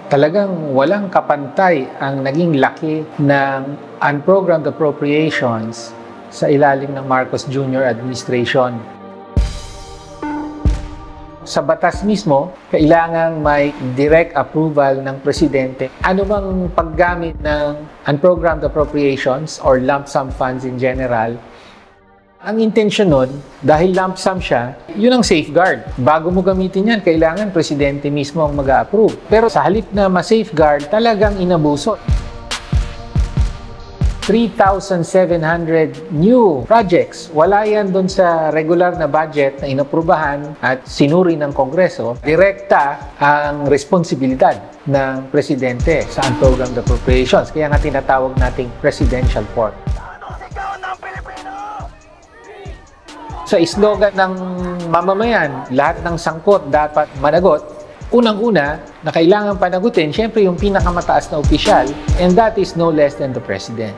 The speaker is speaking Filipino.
Talagang walang kapantay ang naging laki ng unprogrammed appropriations sa ilalim ng Marcos Jr. administration. Sa batas mismo, kailangang may direct approval ng presidente. Ano bang paggamit ng unprogrammed appropriations or lump sum funds in general? Ang intensyon nun, dahil lump sum siya, yun ang safeguard. Bago mo gamitin yan, kailangan presidente mismo ang mag-a-approve. Pero sa halip na ma-safeguard, talagang inabuso. 3,700 new projects. Wala yan doon sa regular na budget na inaprubahan at sinuri ng Kongreso. Direkta ang responsibilidad ng presidente sa unprogrammed appropriations. Kaya nga tinatawag nating presidential pork. Sa slogan ng mamamayan, lahat ng sangkot dapat managot. Unang-una na kailangan panagutin, syempre yung pinakamataas na opisyal, and that is no less than the President.